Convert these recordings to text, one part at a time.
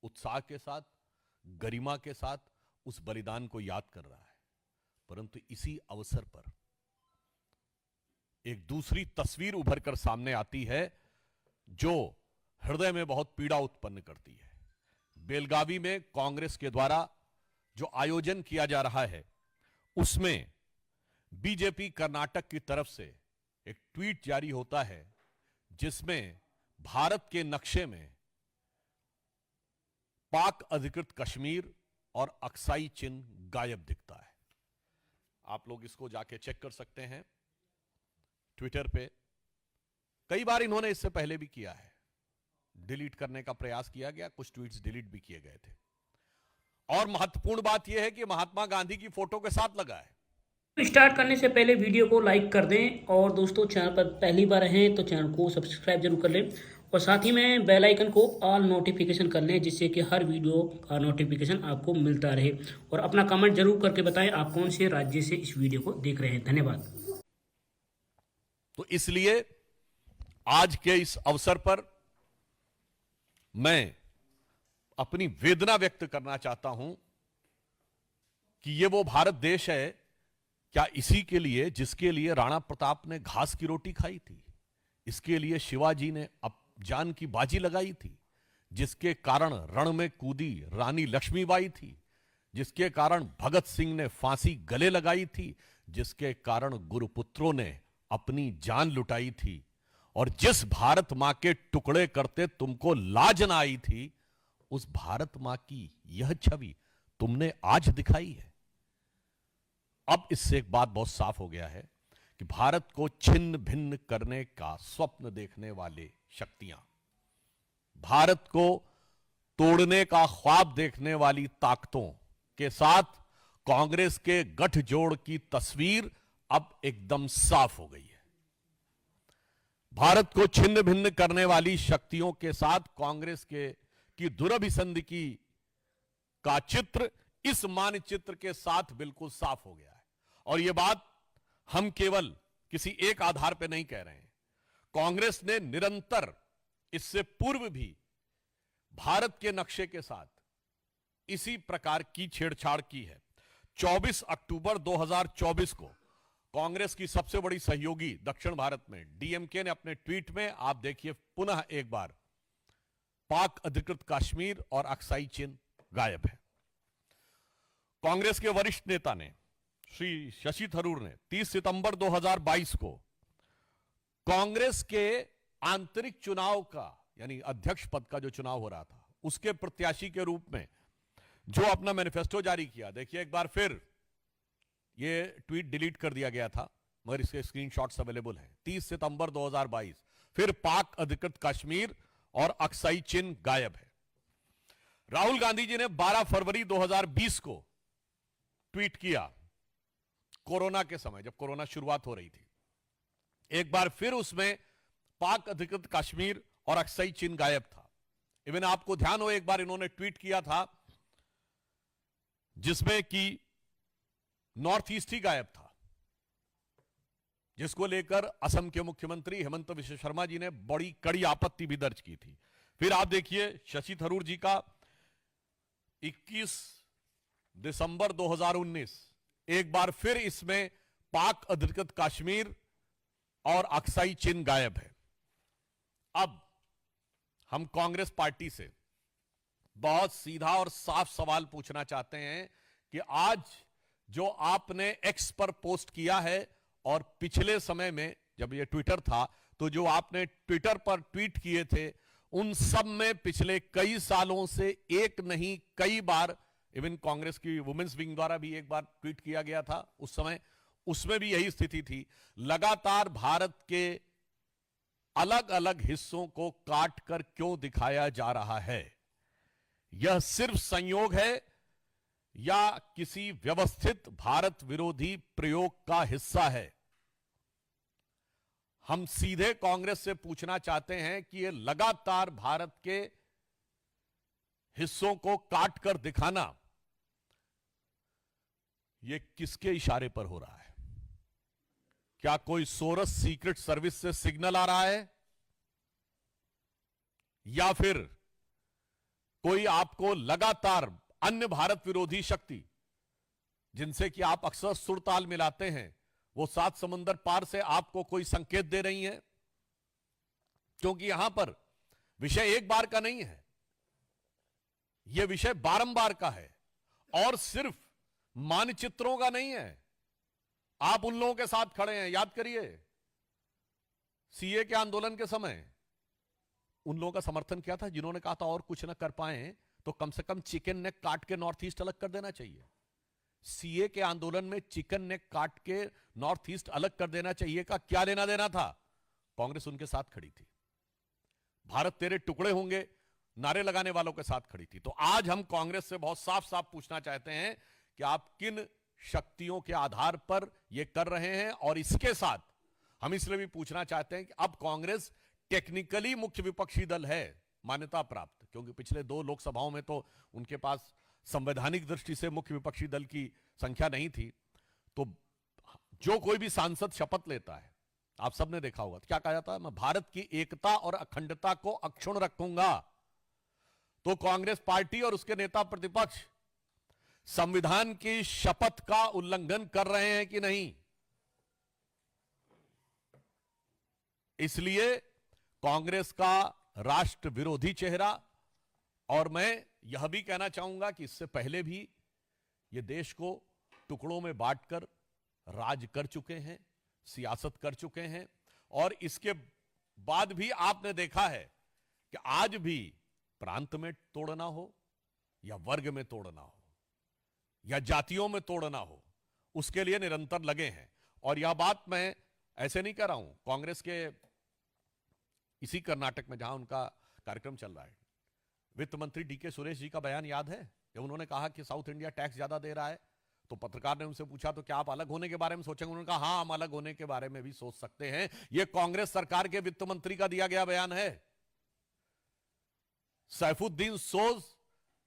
उत्साह के साथ, गरिमा के साथ उस बलिदान को याद कर रहा है। परंतु इसी अवसर पर एक दूसरी तस्वीर उभर कर सामने आती है जो हृदय में बहुत पीड़ा उत्पन्न करती है। बेलगावी में कांग्रेस के द्वारा जो आयोजन किया जा रहा है उसमें बीजेपी कर्नाटक की तरफ से एक ट्वीट जारी होता है जिसमें भारत के नक्शे में पाक अधिकृत कश्मीर और अक्साई चिन्ह गायब दिखता है। आप लोग इसको जाके चेक कर सकते हैं ट्विटर पे। कई बार इन्होंने इससे पहले भी किया है, डिलीट करने का प्रयास किया गया, कुछ ट्वीट्स डिलीट भी किए गए थे। और महत्वपूर्ण बात यह है कि महात्मा गांधी की फोटो के साथ लगा है। स्टार्ट करने से पहले वीडियो को लाइक कर दें और दोस्तों चैनल पर पहली बार हैं तो चैनल को सब्सक्राइब जरूर कर लें और साथ ही में बेल आइकन को ऑल नोटिफिकेशन कर लें जिससे कि हर वीडियो का नोटिफिकेशन आपको मिलता रहे। और अपना कमेंट जरूर करके बताएं आप कौन से राज्य से इस वीडियो को देख रहे हैं। धन्यवाद। तो इसलिए आज के इस अवसर पर मैं अपनी वेदना व्यक्त करना चाहता हूं कि ये वो भारत देश है क्या इसी के लिए जिसके लिए राणा प्रताप ने घास की रोटी खाई थी, इसके लिए शिवाजी ने जान की बाजी लगाई थी, जिसके कारण रण में कूदी रानी लक्ष्मीबाई थी, जिसके कारण भगत सिंह ने फांसी गले लगाई थी, जिसके कारण गुरुपुत्रों ने अपनी जान लुटाई थी, और जिस भारत मां के टुकड़े करते तुमको लाज ना आई थी, उस भारत मां की यह छवि तुमने आज दिखाई है। अब इससे एक बात बहुत साफ हो गया है कि भारत को छिन्न भिन्न करने का स्वप्न देखने वाले शक्तियां, भारत को तोड़ने का ख्वाब देखने वाली ताकतों के साथ कांग्रेस के गठजोड़ की तस्वीर अब एकदम साफ हो गई है। भारत को छिन्न भिन्न करने वाली शक्तियों के साथ कांग्रेस की दुरभिसंधि का चित्र इस मानचित्र के साथ बिल्कुल साफ हो गया है। और यह बात हम केवल किसी एक आधार पर नहीं कह रहे हैं। कांग्रेस ने निरंतर इससे पूर्व भी भारत के नक्शे के साथ इसी प्रकार की छेड़छाड़ की है। 24 अक्टूबर 2024 को कांग्रेस की सबसे बड़ी सहयोगी दक्षिण भारत में डीएमके ने अपने ट्वीट में, आप देखिए पुनः एक बार, पाक अधिकृत कश्मीर और अक्साई चिन्ह गायब है। कांग्रेस के वरिष्ठ नेता ने श्री शशि थरूर ने 30 सितंबर 2022 को कांग्रेस के आंतरिक चुनाव का, यानी अध्यक्ष पद का जो चुनाव हो रहा था, उसके प्रत्याशी के रूप में जो अपना मैनिफेस्टो जारी किया। देखिए एक बार फिर ये ट्वीट डिलीट कर दिया गया था मगर इसके स्क्रीनशॉट्स अवेलेबल हैं। 30 सितंबर 2022 फिर पाक अधिकृत कश्मीर और अक्साई चिन्ह गायब है। राहुल गांधी जी ने 12 फरवरी 2020 को ट्वीट किया, कोरोना के समय, जब कोरोना शुरुआत हो रही थी। एक बार फिर उसमें पाक अधिकृत कश्मीर और अक्साई चिन्ह गायब था। इवन आपको ध्यान हो, एक बार इन्होंने ट्वीट किया था जिसमें कि नॉर्थ ईस्ट ही गायब था, जिसको लेकर असम के मुख्यमंत्री हेमंत बिश्व शर्मा जी ने बड़ी कड़ी आपत्ति भी दर्ज की थी। फिर आप देखिए शशि थरूर जी का 21 दिसंबर 2019, एक बार फिर इसमें पाक अधिकृत कश्मीर और अक्साई चिन्ह गायब है। अब हम कांग्रेस पार्टी से बहुत सीधा और साफ सवाल पूछना चाहते हैं कि आज जो आपने एक्स पर पोस्ट किया है और पिछले समय में जब ये ट्विटर था तो जो आपने ट्विटर पर ट्वीट किए थे, उन सब में पिछले कई सालों से एक नहीं कई बार, इवन कांग्रेस की वुमेन्स विंग द्वारा भी एक बार ट्वीट किया गया था उस समय, उसमें भी यही स्थिति थी। लगातार भारत के अलग अलग हिस्सों को काट कर क्यों दिखाया जा रहा है? यह सिर्फ संयोग है या किसी व्यवस्थित भारत विरोधी प्रयोग का हिस्सा है? हम सीधे कांग्रेस से पूछना चाहते हैं कि यह लगातार भारत के हिस्सों को काट कर दिखाना, यह किसके इशारे पर हो रहा है? क्या कोई सोरस सीक्रेट सर्विस से सिग्नल आ रहा है, या फिर कोई आपको लगातार अन्य भारत विरोधी शक्ति जिनसे कि आप अक्सर सुरताल मिलाते हैं, वो 7 समुंदर पार से आपको कोई संकेत दे रही हैं? क्योंकि यहां पर विषय एक बार का नहीं है, यह विषय बारंबार का है और सिर्फ मानचित्रों का नहीं है। आप उन लोगों के साथ खड़े हैं, याद करिए सीए के आंदोलन के समय उन लोगों का समर्थन किया था जिन्होंने कहा था और कुछ ना कर पाए तो कम से कम चिकन नेक काट के नॉर्थ ईस्ट अलग कर देना चाहिए। सीए के आंदोलन में चिकन नेक काट के नॉर्थ ईस्ट अलग कर देना चाहिए का क्या लेना देना था? कांग्रेस उनके साथ खड़ी थी। भारत तेरे टुकड़े होंगे नारे लगाने वालों के साथ खड़ी थी। तो आज हम कांग्रेस से बहुत साफ साफ पूछना चाहते हैं कि आप किन शक्तियों के आधार पर यह कर रहे हैं, और इसके साथ हम इसलिए भी पूछना चाहते हैं कि अब कांग्रेस टेक्निकली मुख्य विपक्षी दल है, मान्यता प्राप्त, क्योंकि पिछले 2 लोकसभाओं में तो उनके पास संवैधानिक दृष्टि से मुख्य विपक्षी दल की संख्या नहीं थी। तो जो कोई भी सांसद शपथ लेता है, आप सबने देखा होगा, तो क्या कहा जाता है? मैं भारत की एकता और अखंडता को अक्षुण्ण रखूंगा। तो कांग्रेस पार्टी और उसके नेता प्रतिपक्ष संविधान की शपथ का उल्लंघन कर रहे हैं कि नहीं? इसलिए कांग्रेस का राष्ट्र विरोधी चेहरा, और मैं यह भी कहना चाहूंगा कि इससे पहले भी ये देश को टुकड़ों में बांटकर राज कर चुके हैं, सियासत कर चुके हैं, और इसके बाद भी आपने देखा है कि आज भी प्रांत में तोड़ना हो या वर्ग में तोड़ना हो या जातियों में तोड़ना हो, उसके लिए निरंतर लगे हैं। और यह बात मैं ऐसे नहीं कह रहा हूं, कांग्रेस के इसी कर्नाटक में जहां उनका कार्यक्रम चल रहा है, वित्त मंत्री डीके सुरेश जी का बयान याद है कि उन्होंने कहा कि साउथ इंडिया टैक्स ज्यादा दे रहा है। तो पत्रकार ने उनसे पूछा तो क्या आप अलग होने के बारे में सोचेंगे? उन्होंने कहा हां, हम अलग होने के बारे में भी सोच सकते हैं। यह कांग्रेस सरकार के वित्त मंत्री का दिया गया बयान है। सैफुद्दीन सोज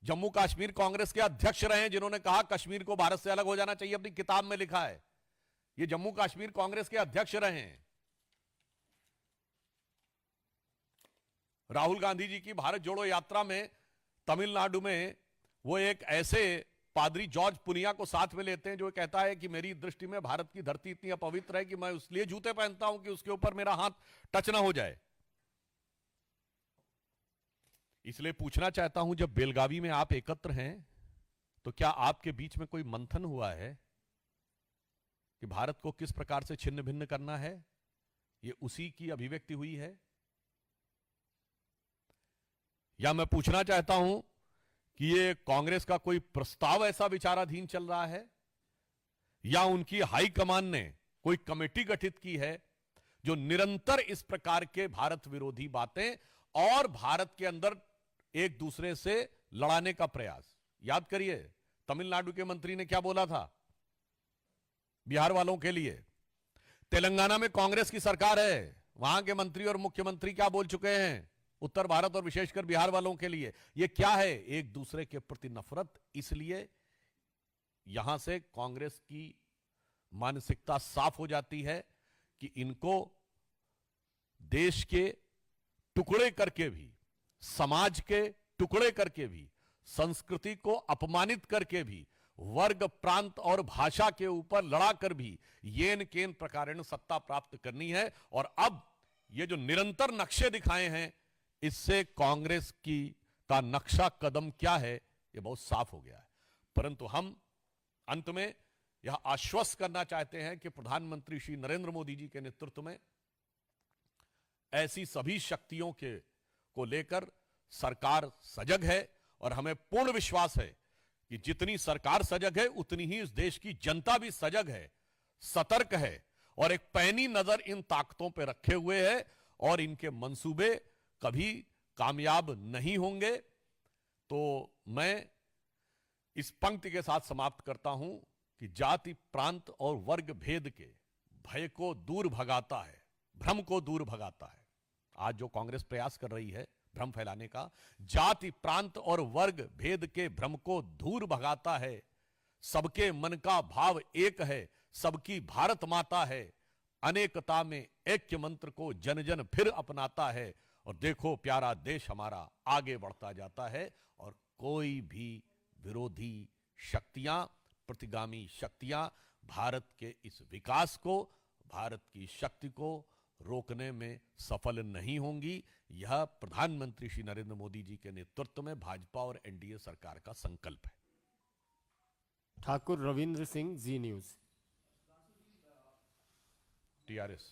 जम्मू कश्मीर कांग्रेस के अध्यक्ष रहे, जिन्होंने कहा कश्मीर को भारत से अलग हो जाना चाहिए, अपनी किताब में लिखा है। यह जम्मू कश्मीर कांग्रेस के अध्यक्ष रहे हैं। राहुल गांधी जी की भारत जोड़ो यात्रा में तमिलनाडु में वो एक ऐसे पादरी जॉर्ज पुनिया को साथ में लेते हैं जो कहता है कि मेरी दृष्टि में भारत की धरती इतनी अपवित्र है कि मैं इसलिए जूते पहनता हूं कि उसके ऊपर मेरा हाथ टच ना हो जाए। इसलिए पूछना चाहता हूं, जब बेलगावी में आप एकत्र हैं तो क्या आपके बीच में कोई मंथन हुआ है कि भारत को किस प्रकार से छिन्न भिन्न करना है? यह उसी की अभिव्यक्ति हुई है? या मैं पूछना चाहता हूं कि ये कांग्रेस का कोई प्रस्ताव ऐसा विचाराधीन चल रहा है, या उनकी हाईकमान ने कोई कमेटी गठित की है जो निरंतर इस प्रकार के भारत विरोधी बातें और भारत के अंदर एक दूसरे से लड़ाने का प्रयास? याद करिए तमिलनाडु के मंत्री ने क्या बोला था बिहार वालों के लिए। तेलंगाना में कांग्रेस की सरकार है, वहां के मंत्री और मुख्यमंत्री क्या बोल चुके हैं उत्तर भारत और विशेषकर बिहार वालों के लिए? यह क्या है? एक दूसरे के प्रति नफरत। इसलिए यहां से कांग्रेस की मानसिकता साफ हो जाती है कि इनको देश के टुकड़े करके भी, समाज के टुकड़े करके भी, संस्कृति को अपमानित करके भी, वर्ग प्रांत और भाषा के ऊपर लड़ाकर भी येन केन प्रकारेण सत्ता प्राप्त करनी है। और अब ये जो निरंतर नक्शे दिखाए हैं, इससे कांग्रेस की का नक्शा कदम क्या है ये बहुत साफ हो गया है। परंतु हम अंत में यह आश्वस्त करना चाहते हैं कि प्रधानमंत्री श्री नरेंद्र मोदी जी के नेतृत्व में ऐसी सभी शक्तियों को लेकर सरकार सजग है, और हमें पूर्ण विश्वास है कि जितनी सरकार सजग है उतनी ही इस देश की जनता भी सजग है, सतर्क है, और एक पैनी नजर इन ताकतों पर रखे हुए है, और इनके मंसूबे कभी कामयाब नहीं होंगे। तो मैं इस पंक्ति के साथ समाप्त करता हूं कि जाति प्रांत और वर्ग भेद के भय को दूर भगाता है, भ्रम को दूर भगाता है। आज जो कांग्रेस प्रयास कर रही है भ्रम फैलाने का, जाति प्रांत और वर्ग भेद के भ्रम को दूर भगाता है। सबके मन का भाव एक है, सबकी भारत माता है, अनेकता में ऐक्य मंत्र को जन जन फिर अपनाता है, और देखो प्यारा देश हमारा आगे बढ़ता जाता है और कोई भी विरोधी शक्तियां, प्रतिगामी शक्तियां भारत के इस विकास को, भारत की शक्ति को रोकने में सफल नहीं होंगी। यह प्रधानमंत्री श्री नरेंद्र मोदी जी के नेतृत्व में भाजपा और एनडीए सरकार का संकल्प है। ठाकुर रविंद्र सिंह, जी न्यूज। टीआरएस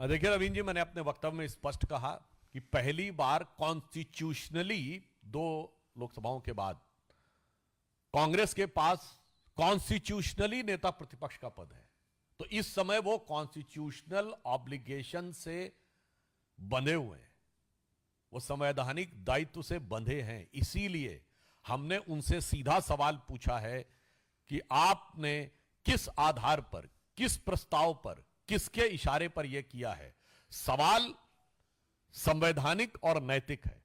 देखिए रवीन जी, मैंने अपने वक्तव्य में स्पष्ट कहा कि पहली बार कॉन्स्टिट्यूशनली 2 लोकसभाओं के बाद कांग्रेस के पास कॉन्स्टिट्यूशनली नेता प्रतिपक्ष का पद है। तो इस समय वो कॉन्स्टिट्यूशनल ऑब्लिगेशन से बंधे हुए हैं, वो संवैधानिक दायित्व से बंधे हैं। इसीलिए हमने उनसे सीधा सवाल पूछा है कि आपने किस आधार पर, किस प्रस्ताव पर, किसके इशारे पर यह किया है। सवाल संवैधानिक और नैतिक है,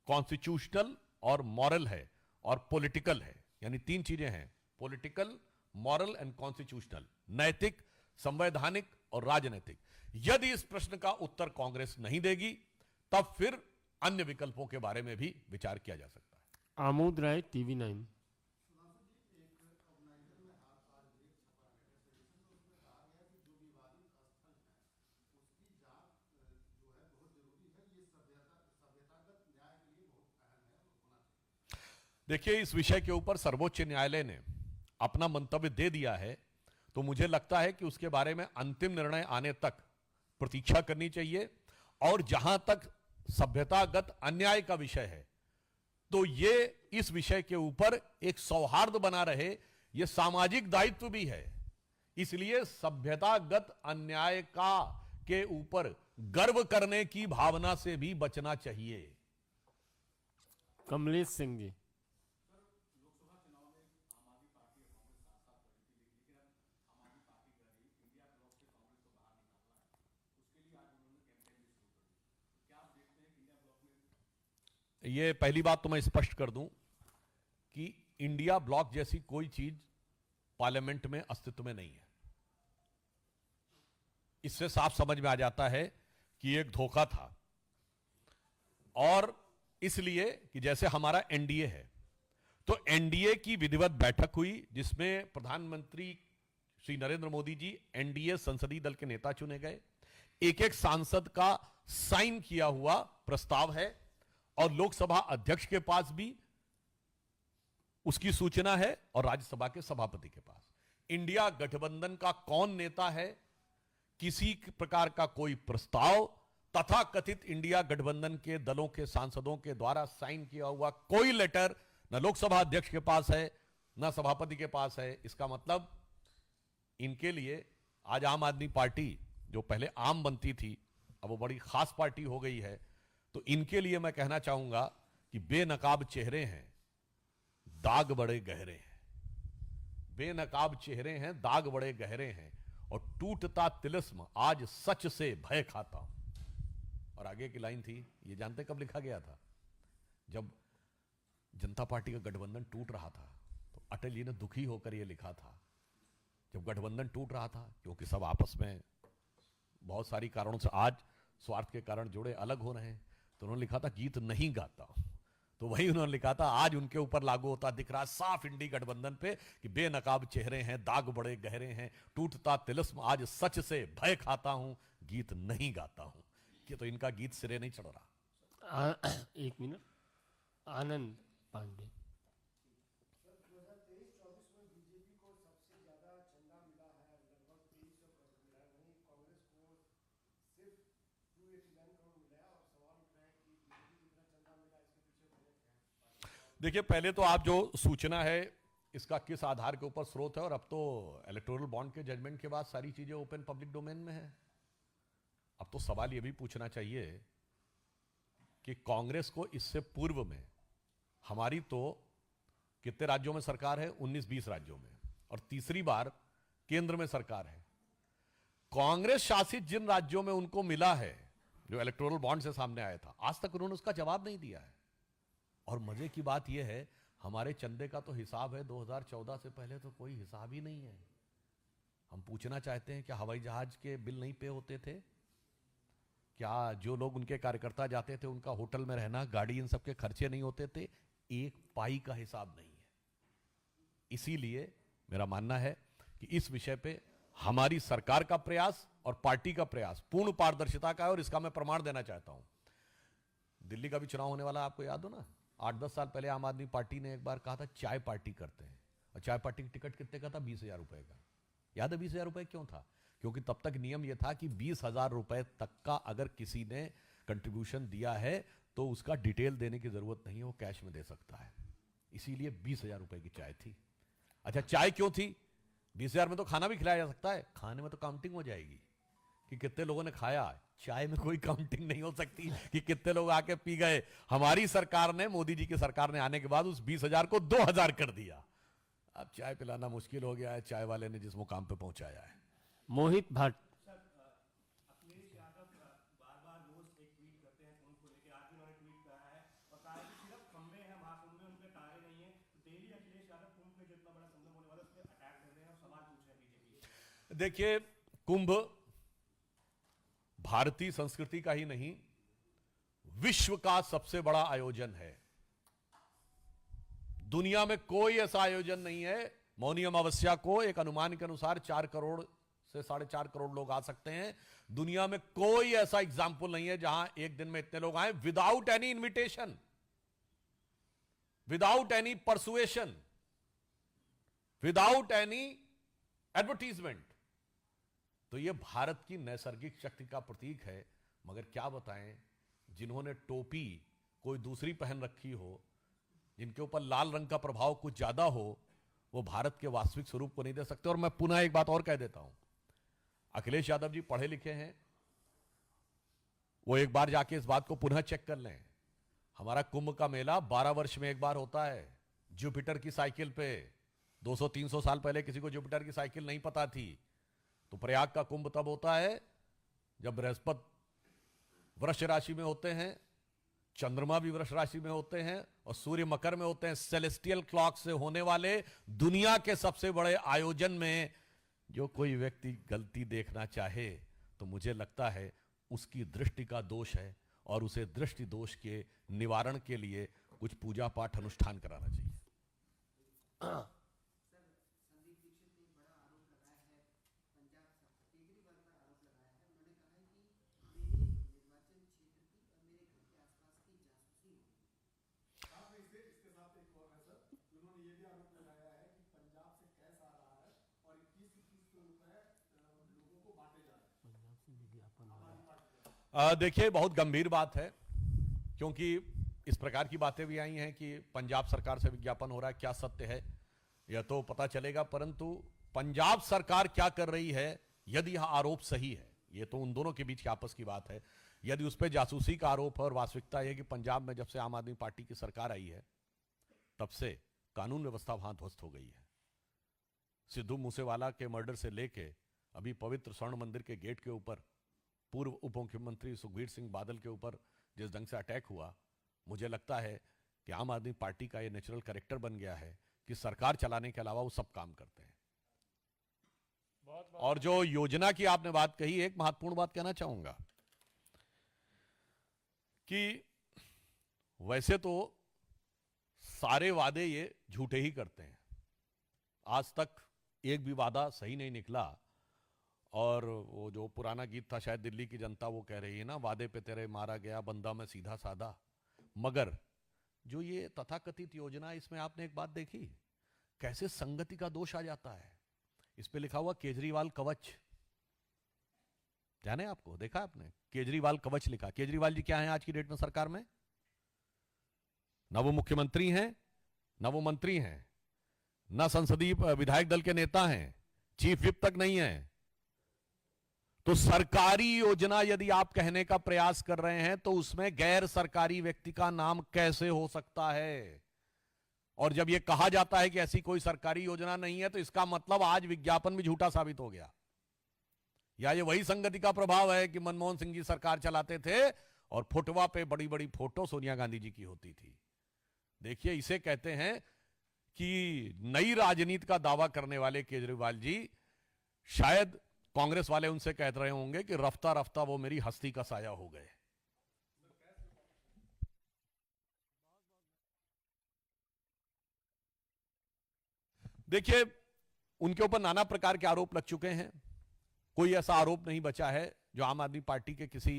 कॉन्स्टिट्यूशनल और मॉरल है और पॉलिटिकल है, यानी 3 चीजें हैं, पॉलिटिकल, मॉरल एंड कॉन्स्टिट्यूशनल, नैतिक, संवैधानिक और राजनीतिक। यदि इस प्रश्न का उत्तर कांग्रेस नहीं देगी तब फिर अन्य विकल्पों के बारे में भी विचार किया जा सकता है। आमोद राय, टीवी 9। देखिए, इस विषय के ऊपर सर्वोच्च न्यायालय ने अपना मंतव्य दे दिया है, तो मुझे लगता है कि उसके बारे में अंतिम निर्णय आने तक प्रतीक्षा करनी चाहिए। और जहां तक सभ्यतागत अन्याय का विषय है, तो ये इस विषय के ऊपर एक सौहार्द बना रहे, यह सामाजिक दायित्व भी है। इसलिए सभ्यतागत अन्याय का के ऊपर गर्व करने की भावना से भी बचना चाहिए। कमलेश सिंह जी। ये पहली बात तो मैं स्पष्ट कर दूं कि इंडिया ब्लॉक जैसी कोई चीज पार्लियामेंट में अस्तित्व में नहीं है। इससे साफ समझ में आ जाता है कि एक धोखा था। और इसलिए कि जैसे हमारा एनडीए है, तो एनडीए की विधिवत बैठक हुई जिसमें प्रधानमंत्री श्री नरेंद्र मोदी जी एनडीए संसदीय दल के नेता चुने गए। एक एक सांसद का साइन किया हुआ प्रस्ताव है और लोकसभा अध्यक्ष के पास भी उसकी सूचना है और राज्यसभा के सभापति के पास। इंडिया गठबंधन का कौन नेता है, किसी प्रकार का कोई प्रस्ताव तथा कथित इंडिया गठबंधन के दलों के सांसदों के द्वारा साइन किया हुआ कोई लेटर न लोकसभा अध्यक्ष के पास है न सभापति के पास है। इसका मतलब इनके लिए आज आम आदमी पार्टी, जो पहले आम बनती थी, अब वो बड़ी खास पार्टी हो गई है। तो इनके लिए मैं कहना चाहूंगा कि बेनकाब चेहरे हैं, दाग बड़े गहरे हैं। बेनकाब चेहरे हैं, दाग बड़े गहरे हैं और टूटता तिलिस्म आज सच से भय खाता हूं। और आगे की लाइन थी, ये जानते कब लिखा गया था? जब जनता पार्टी का गठबंधन टूट रहा था, तो अटल जी ने दुखी होकर यह लिखा था। जब गठबंधन टूट रहा था, क्योंकि सब आपस में बहुत सारी कारणों से आज स्वार्थ के कारण जुड़े अलग हो रहे हैं, तो उन्होंने लिखा था गीत नहीं गाता। तो वही उन्होंने लिखा था, आज उनके ऊपर लागू होता दिख रहा साफ इंडी गठबंधन पे कि बेनकाब चेहरे हैं, दाग बड़े गहरे हैं, टूटता तिलिस्म आज सच से भय खाता हूं, गीत नहीं गाता हूं। कि तो इनका गीत सिरे नहीं चढ़ रहा। 1 मिनट। आनंद पांडे। देखिए, पहले तो आप जो सूचना है इसका किस आधार के ऊपर स्रोत है, और अब तो इलेक्टोरल बॉन्ड के जजमेंट के बाद सारी चीजें ओपन पब्लिक डोमेन में है। अब तो सवाल यह भी पूछना चाहिए कि कांग्रेस को इससे पूर्व में हमारी तो कितने राज्यों में सरकार है? 19-20 राज्यों में, और तीसरी बार केंद्र में सरकार है। कांग्रेस शासित जिन राज्यों में उनको मिला है, जो इलेक्टोरल बॉन्ड से सामने आया था, आज तक उन्होंने उसका जवाब नहीं दिया है। और मजे की बात यह है, हमारे चंदे का तो हिसाब है 2014 से पहले तो कोई हिसाब ही नहीं है। हम पूछना चाहते हैं, क्या हवाई जहाज के बिल नहीं पे होते थे? क्या जो लोग उनके कार्यकर्ता जाते थे उनका होटल में रहना, गाड़ी, इन सबके खर्चे नहीं होते थे? एक पाई का हिसाब नहीं है। इसीलिए मेरा मानना है कि इस विषय पे हमारी सरकार का प्रयास और पार्टी का प्रयास पूर्ण पारदर्शिता का है, और इसका मैं प्रमाण देना चाहता हूं। दिल्ली का भी चुनाव होने वाला, आपको याद हो ना, 8-10 साल पहले आम आदमी पार्टी ने एक बार कहा था चाय पार्टी करते हैं, और चाय पार्टी की टिकट कितने का था? 20,000 रुपए का। याद है 20,000 रुपए क्यों था? क्योंकि तब तक नियम यह था कि 20,000 रुपए तक का अगर किसी ने कंट्रीब्यूशन दिया है तो उसका डिटेल देने की जरूरत नहीं है, वो कैश में दे सकता है। इसीलिए 20,000 रुपए की चाय थी। अच्छा, चाय क्यों थी? 20,000 में तो खाना भी खिलाया जा सकता है, खाने में तो काउंटिंग हो जाएगी कि कितने लोगों ने खाया। चाय में कोई काउंटिंग नहीं हो सकती कि कितने लोग आके पी गए। हमारी सरकार ने, मोदी जी की सरकार ने आने के बाद उस 20,000 को 2,000 कर दिया। अब चाय पिलाना मुश्किल हो गया है, चाय वाले ने जिस मुकाम पे पहुंचाया है। मोहित भट्ट। देखिए, कुंभ भारतीय संस्कृति का ही नहीं, विश्व का सबसे बड़ा आयोजन है। दुनिया में कोई ऐसा आयोजन नहीं है। मौनी अमावस्या को एक अनुमान के अनुसार 4 करोड़ से 4.5 करोड़ लोग आ सकते हैं। दुनिया में कोई ऐसा एग्जाम्पल नहीं है जहां एक दिन में इतने लोग आए without any invitation, without any persuasion, without any advertisement. तो यह भारत की नैसर्गिक शक्ति का प्रतीक है। मगर क्या बताएं, जिन्होंने टोपी कोई दूसरी पहन रखी हो, जिनके ऊपर लाल रंग का प्रभाव कुछ ज्यादा हो, वो भारत के वास्तविक स्वरूप को नहीं दे सकते। और मैं पुनः एक बात और कह देता हूं, अखिलेश यादव जी पढ़े लिखे हैं, वो एक बार जाके इस बात को पुनः चेक कर लें। हमारा कुंभ का मेला 12 वर्ष में एक बार होता है, जुपिटर की साइकिल पे। 200-300 साल पहले किसी को जुपिटर की साइकिल नहीं पता थी। तो प्रयाग का कुंभ तब होता है जब बृहस्पति वृष राशि में होते हैं, चंद्रमा भी वृष राशि में होते हैं, और सूर्य मकर में होते हैं। सेलेस्टियल क्लॉक से होने वाले दुनिया के सबसे बड़े आयोजन में जो कोई व्यक्ति गलती देखना चाहे तो मुझे लगता है उसकी दृष्टि का दोष है, और उसे दृष्टि दोष के निवारण के लिए कुछ पूजा पाठ अनुष्ठान कराना चाहिए। देखिए, बहुत गंभीर बात है, क्योंकि इस प्रकार की बातें भी आई हैं कि पंजाब सरकार से विज्ञापन हो रहा है। क्या सत्य है यह तो पता चलेगा, परंतु पंजाब सरकार क्या कर रही है, यदि यह आरोप सही है, ये तो उन दोनों के बीच की आपस की बात है। यदि उस पर जासूसी का आरोप है, और वास्तविकता यह कि पंजाब में जब से आम आदमी पार्टी की सरकार आई है तब से कानून व्यवस्था वहां ध्वस्त हो गई है। सिद्धू मूसेवाला के मर्डर से लेके अभी पवित्र स्वर्ण मंदिर के गेट के ऊपर पूर्व उप मुख्यमंत्री सुखबीर सिंह बादल के ऊपर जिस ढंग से अटैक हुआ, मुझे लगता है कि आम आदमी पार्टी का यह नेचुरल कैरेक्टर बन गया है कि सरकार चलाने के अलावा वो सब काम करते हैं। और जो योजना की आपने बात कही, एक महत्वपूर्ण बात कहना चाहूंगा कि वैसे तो सारे वादे ये झूठे ही करते हैं। आज तक एक भी वादा सही नहीं निकला। और वो जो पुराना गीत था, शायद दिल्ली की जनता वो कह रही है ना, वादे पे तेरे मारा गया बंदा मैं सीधा साधा। मगर जो ये तथाकथित योजना, इसमें आपने एक बात देखी कैसे संगति का दोष आ जाता है। इस पे लिखा हुआ केजरीवाल कवच, जाने आपको, देखा आपने? केजरीवाल कवच लिखा। केजरीवाल जी क्या है आज की डेट में सरकार में? ना वो मुख्यमंत्री हैं, ना वो मंत्री हैं, ना संसदीय विधायक दल के नेता हैं, चीफ विप तक नहीं है। तो सरकारी योजना यदि आप कहने का प्रयास कर रहे हैं तो उसमें गैर सरकारी व्यक्ति का नाम कैसे हो सकता है? और जब यह कहा जाता है कि ऐसी कोई सरकारी योजना नहीं है, तो इसका मतलब आज विज्ञापन भी झूठा साबित हो गया। या ये वही संगति का प्रभाव है कि मनमोहन सिंह जी सरकार चलाते थे और फुटवा पे बड़ी बड़ी फोटो सोनिया गांधी जी की होती थी। देखिए, इसे कहते हैं कि नई राजनीति का दावा करने वाले केजरीवाल जी, शायद कांग्रेस वाले उनसे कह रहे होंगे कि रफ्ता रफ्ता वो मेरी हस्ती का साया हो गए। देखिए, उनके ऊपर नाना प्रकार के आरोप लग चुके हैं। कोई ऐसा आरोप नहीं बचा है जो आम आदमी पार्टी के किसी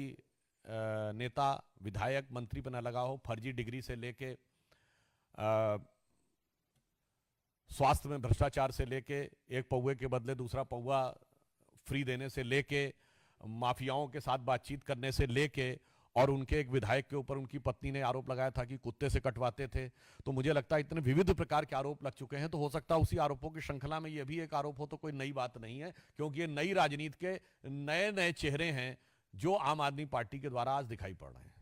नेता, विधायक, मंत्री पर न लगा हो। फर्जी डिग्री से लेके स्वास्थ्य में भ्रष्टाचार से लेके, एक पौवे के बदले दूसरा पौवा फ्री देने से लेके, माफियाओं के साथ बातचीत करने से लेके, और उनके एक विधायक के ऊपर उनकी पत्नी ने आरोप लगाया था कि कुत्ते से कटवाते थे। तो मुझे लगता है इतने विविध प्रकार के आरोप लग चुके हैं, तो हो सकता है उसी आरोपों की श्रृंखला में ये भी एक आरोप हो, तो कोई नई बात नहीं है, क्योंकि ये नई राजनीति के नए नए चेहरे हैं जो आम आदमी पार्टी के द्वारा आज दिखाई पड़ रहे हैं।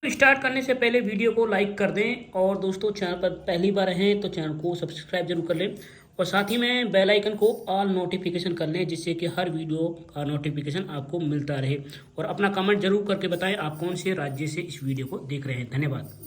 स्टार्ट करने से पहले वीडियो को लाइक कर दें, और दोस्तों चैनल पर पहली बार हैं तो चैनल को सब्सक्राइब जरूर कर लें, और साथ ही में बेल आइकन को ऑल नोटिफिकेशन कर लें, जिससे कि हर वीडियो का नोटिफिकेशन आपको मिलता रहे। और अपना कमेंट जरूर करके बताएं आप कौन से राज्य से इस वीडियो को देख रहे हैं। धन्यवाद।